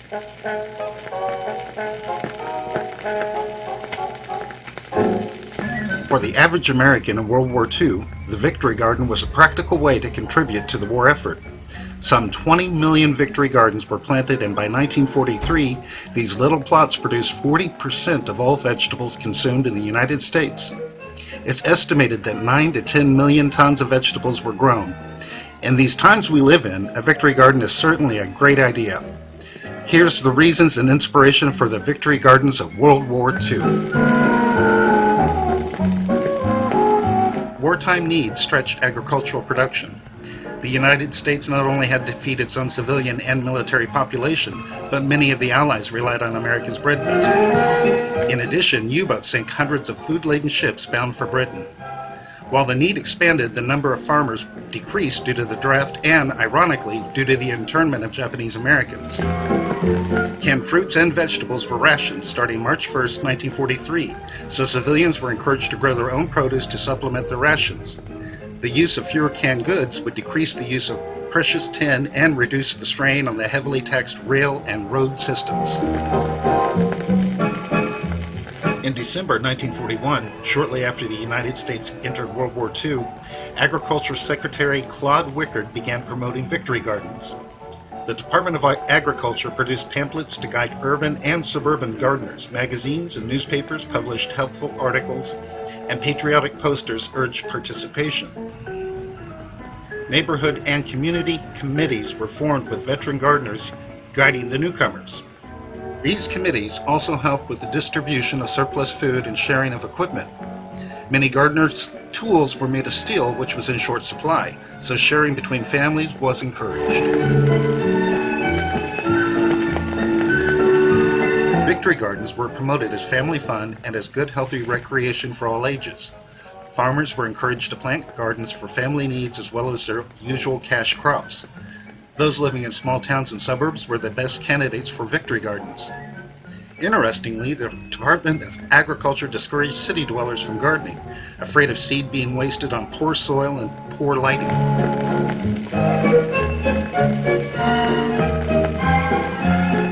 For the average American in World War II, the Victory Garden was a practical way to contribute to the war effort. Some 20 million Victory Gardens were planted, and by 1943, these little plots produced 40% of all vegetables consumed in the United States. It's estimated that 9 to 10 million tons of vegetables were grown. In these times we live in, a Victory Garden is certainly a great idea. Here's the reasons and inspiration for the Victory Gardens of World War II. Wartime needs stretched agricultural production. The United States not only had to feed its own civilian and military population, but many of the Allies relied on America's bread basket. In addition, U-boats sank hundreds of food-laden ships bound for Britain. While the need expanded, the number of farmers decreased due to the draft and, ironically, due to the internment of Japanese Americans. Canned fruits and vegetables were rationed starting March 1, 1943, so civilians were encouraged to grow their own produce to supplement their rations. The use of fewer canned goods would decrease the use of precious tin and reduce the strain on the heavily taxed rail and road systems. In December 1941, shortly after the United States entered World War II, Agriculture Secretary Claude Wickard began promoting Victory Gardens. The Department of Agriculture produced pamphlets to guide urban and suburban gardeners. Magazines and newspapers published helpful articles, and patriotic posters urged participation. Neighborhood and community committees were formed with veteran gardeners guiding the newcomers. These committees also helped with the distribution of surplus food and sharing of equipment. Many gardeners' tools were made of steel, which was in short supply, so sharing between families was encouraged. Victory Gardens were promoted as family fun and as good, healthy recreation for all ages. Farmers were encouraged to plant gardens for family needs as well as their usual cash crops. Those living in small towns and suburbs were the best candidates for Victory Gardens. Interestingly, the Department of Agriculture discouraged city dwellers from gardening, afraid of seed being wasted on poor soil and poor lighting.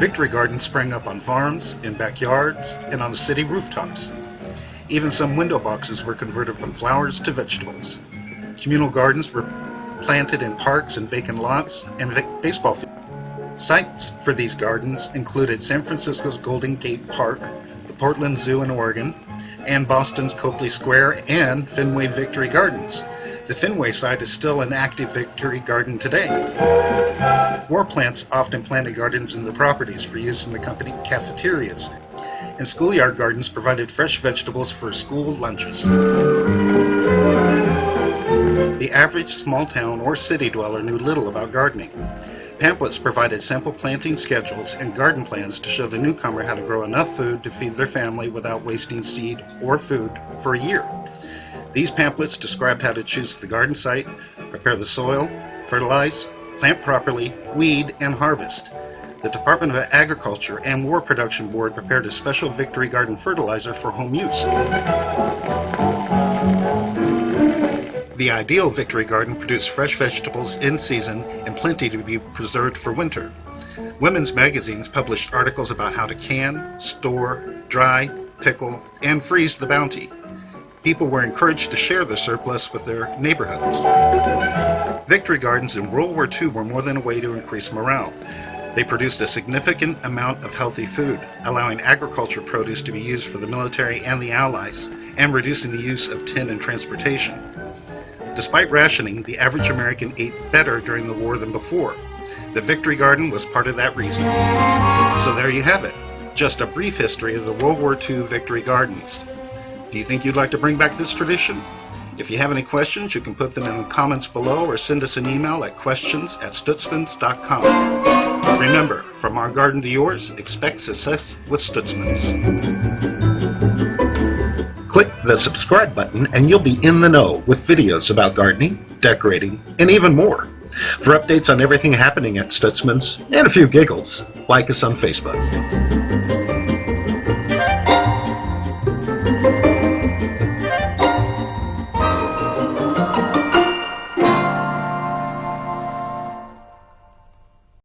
Victory Gardens sprang up on farms, in backyards, and on the city rooftops. Even some window boxes were converted from flowers to vegetables. Communal gardens were planted in parks and vacant lots and baseball fields. Sites for these gardens included San Francisco's Golden Gate Park, the Portland Zoo in Oregon, and Boston's Copley Square and Fenway Victory Gardens. The Fenway site is still an active Victory Garden today. War plants often planted gardens in their properties for use in the company cafeterias, and schoolyard gardens provided fresh vegetables for school lunches. The average small town or city dweller knew little about gardening. Pamphlets provided simple planting schedules and garden plans to show the newcomer how to grow enough food to feed their family without wasting seed or food for a year. These pamphlets described how to choose the garden site, prepare the soil, fertilize, plant properly, weed, and harvest. The Department of Agriculture and War Production Board prepared a special Victory Garden fertilizer for home use. The ideal Victory Garden produced fresh vegetables in season and plenty to be preserved for winter. Women's magazines published articles about how to can, store, dry, pickle, and freeze the bounty. People were encouraged to share their surplus with their neighborhoods. Victory Gardens in World War II were more than a way to increase morale. They produced a significant amount of healthy food, allowing agriculture produce to be used for the military and the Allies, and reducing the use of tin in transportation. Despite rationing, the average American ate better during the war than before. The Victory Garden was part of that reason. So there you have it, just a brief history of the World War II Victory Gardens. Do you think you'd like to bring back this tradition? If you have any questions, you can put them in the comments below or send us an email at questions@stutzmans.com. Remember, from our garden to yours, expect success with Stutzmans. Click the subscribe button and you'll be in the know with videos about gardening, decorating, and even more. For updates on everything happening at Stutzmans and a few giggles, like us on Facebook.